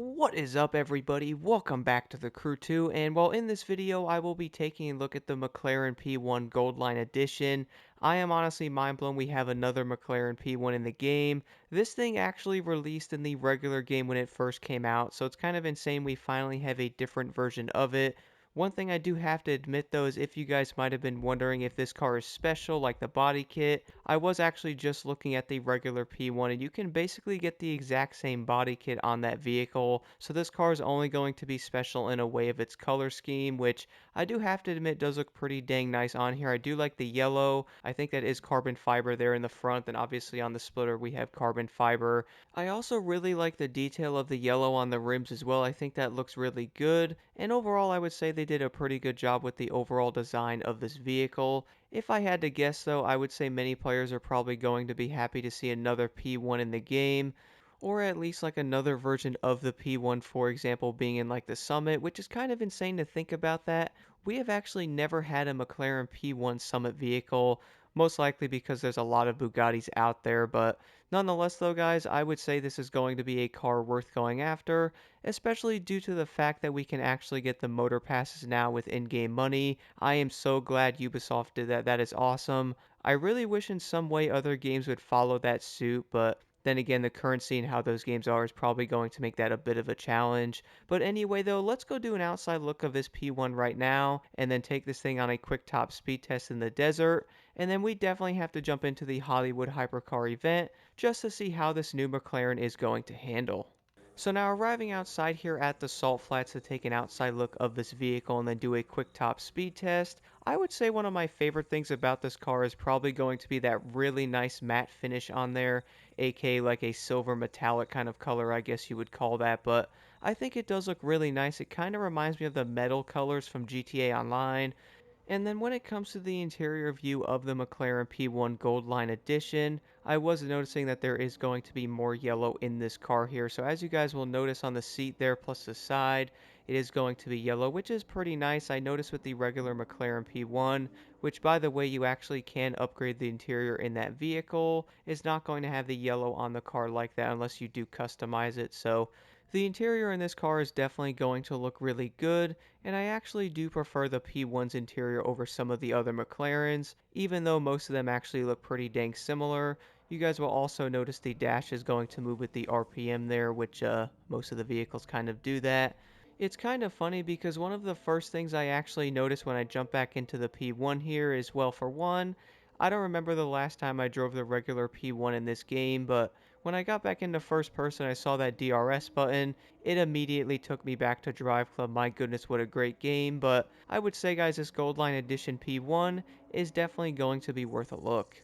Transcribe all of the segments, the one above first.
What is up, everybody? Welcome back to the Crew 2, and while in this video I will be taking a look at the McLaren P1 Gold Line Edition. I am honestly mind blown we have another McLaren P1 in the game. This thing actually released in the regular game when it first came out, so it's kind of insane we finally have a different version of it. One thing I do have to admit though is if you guys might have been wondering if this car is special like the body kit, I was actually just looking at the regular P1 and you can basically get the exact same body kit on that vehicle. So this car is only going to be special in a way of its color scheme, which I do have to admit does look pretty dang nice on here. I do like the yellow. I think that is carbon fiber there in the front, and obviously on the splitter we have carbon fiber. I also really like the detail of the yellow on the rims as well. I think that looks really good. And overall, I would say they did a pretty good job with the overall design of this vehicle. If I had to guess though, I would say many players are probably going to be happy to see another P1 in the game, or at least like another version of the P1, for example, being in like the Summit, which is kind of insane to think about that. We have actually never had a McLaren P1 Summit vehicle, most likely because there's a lot of Bugattis out there, but nonetheless though guys, I would say this is going to be a car worth going after, especially due to the fact that we can actually get the motor passes now with in-game money. I am so glad Ubisoft did that. That is awesome. I really wish in some way other games would follow that suit, but then again, the currency and how those games are is probably going to make that a bit of a challenge. But anyway, though, let's go do an outside look of this P1 right now, and then take this thing on a quick top speed test in the desert. And then we definitely have to jump into the Hollywood Hypercar event just to see how this new McLaren is going to handle. So now arriving outside here at the Salt Flats to take an outside look of this vehicle and then do a quick top speed test, I would say one of my favorite things about this car is probably going to be that really nice matte finish on there, aka like a silver metallic kind of color, I guess you would call that, but I think it does look really nice. It kind of reminds me of the metal colors from GTA Online. And then when it comes to the interior view of the McLaren P1 Gold Line Edition, I was noticing that there is going to be more yellow in this car here. So as you guys will notice on the seat there plus the side, it is going to be yellow, which is pretty nice. I noticed with the regular McLaren P1, which by the way you actually can upgrade the interior in that vehicle, is not going to have the yellow on the car like that unless you do customize it. So the interior in this car is definitely going to look really good, and I actually do prefer the P1's interior over some of the other McLarens, even though most of them actually look pretty dang similar. You guys will also notice the dash is going to move with the RPM there, which most of the vehicles kind of do that. It's kind of funny because one of the first things I actually noticed when I jump back into the P1 here is, well, for one, I don't remember the last time I drove the regular P1 in this game, but when I got back into first person I saw that DRS button, it immediately took me back to Drive Club. My goodness, what a great game. But I would say guys, this Gold Line Edition P1 is definitely going to be worth a look.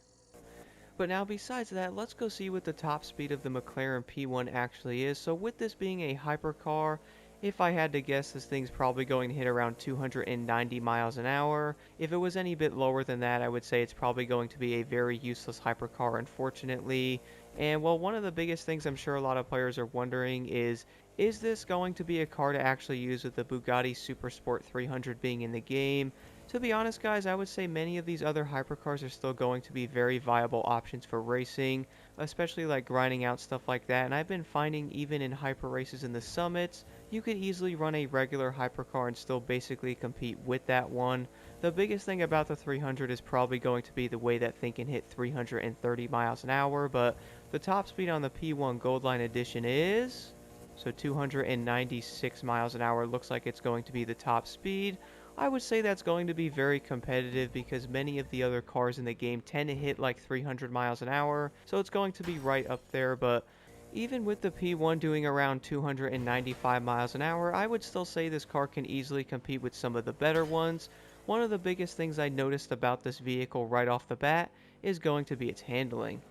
But now besides that, let's go see what the top speed of the McLaren P1 actually is. So with this being a hypercar, if I had to guess, this thing's probably going to hit around 290 miles an hour. If it was any bit lower than that, I would say it's probably going to be a very useless hypercar, unfortunately. And well, one of the biggest things I'm sure a lot of players are wondering is this going to be a car to actually use with the Bugatti Supersport 300 being in the game? To be honest guys, I would say many of these other hypercars are still going to be very viable options for racing, especially like grinding out stuff like that, and I've been finding even in hyper races in the summits, you could easily run a regular hypercar and still basically compete with that one. The biggest thing about the 300 is probably going to be the way that thing can hit 330 miles an hour, but the top speed on the P1 Gold Line Edition is... So 296 miles an hour looks like it's going to be the top speed. I would say that's going to be very competitive because many of the other cars in the game tend to hit like 300 miles an hour, so it's going to be right up there, but even with the P1 doing around 295 miles an hour, I would still say this car can easily compete with some of the better ones. One of the biggest things I noticed about this vehicle right off the bat is going to be its handling.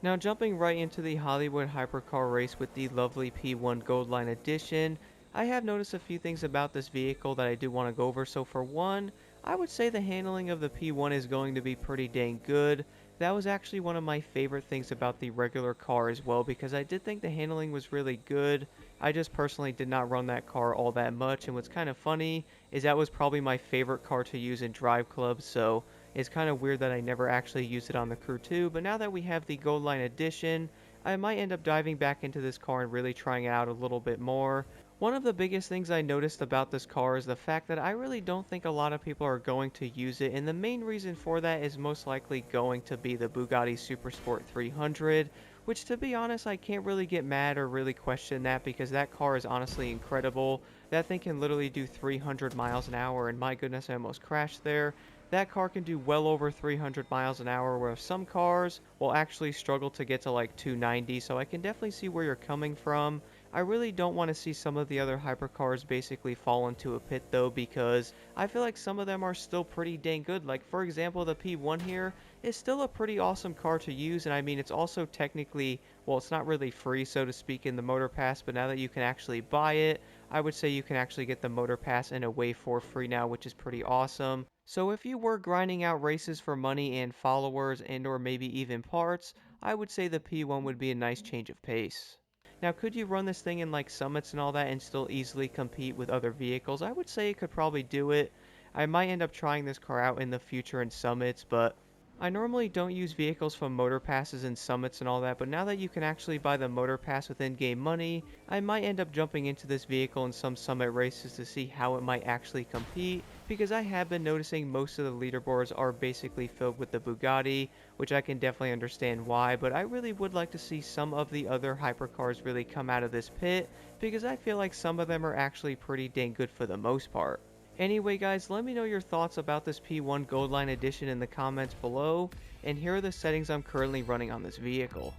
Now jumping right into the Hollywood Hypercar race with the lovely P1 Gold Line Edition, I have noticed a few things about this vehicle that I do want to go over. So for one, I would say the handling of the P1 is going to be pretty dang good. That was actually one of my favorite things about the regular car as well, because I did think the handling was really good. I just personally did not run that car all that much, and what's kind of funny is that was probably my favorite car to use in Drive Club, so it's kind of weird that I never actually used it on the Crew 2, but now that we have the Gold Line Edition, I might end up diving back into this car and really trying it out a little bit more. One of the biggest things I noticed about this car is the fact that I really don't think a lot of people are going to use it, and the main reason for that is most likely going to be the Bugatti Supersport 300, which, to be honest, I can't really get mad or really question that, because that car is honestly incredible. That thing can literally do 300 miles an hour, and my goodness, I almost crashed there. That car can do well over 300 miles an hour, where some cars will actually struggle to get to like 290, so I can definitely see where you're coming from. I really don't want to see some of the other hypercars basically fall into a pit though, because I feel like some of them are still pretty dang good. Like, for example, the P1 here is still a pretty awesome car to use, and I mean, it's also technically, well, it's not really free, so to speak, in the Motor Pass, but now that you can actually buy it, I would say you can actually get the Motor Pass in a way for free now, which is pretty awesome. So if you were grinding out races for money and followers and or maybe even parts, I would say the P1 would be a nice change of pace. Now, could you run this thing in like summits and all that and still easily compete with other vehicles? I would say it could probably do it. I might end up trying this car out in the future in summits, but I normally don't use vehicles from motor passes and summits and all that, but now that you can actually buy the motor pass with in-game money, I might end up jumping into this vehicle in some summit races to see how it might actually compete, because I have been noticing most of the leaderboards are basically filled with the Bugatti, which I can definitely understand why, but I really would like to see some of the other hypercars really come out of this pit, because I feel like some of them are actually pretty dang good for the most part. Anyway guys, let me know your thoughts about this P1 Gold Line Edition in the comments below, and here are the settings I'm currently running on this vehicle.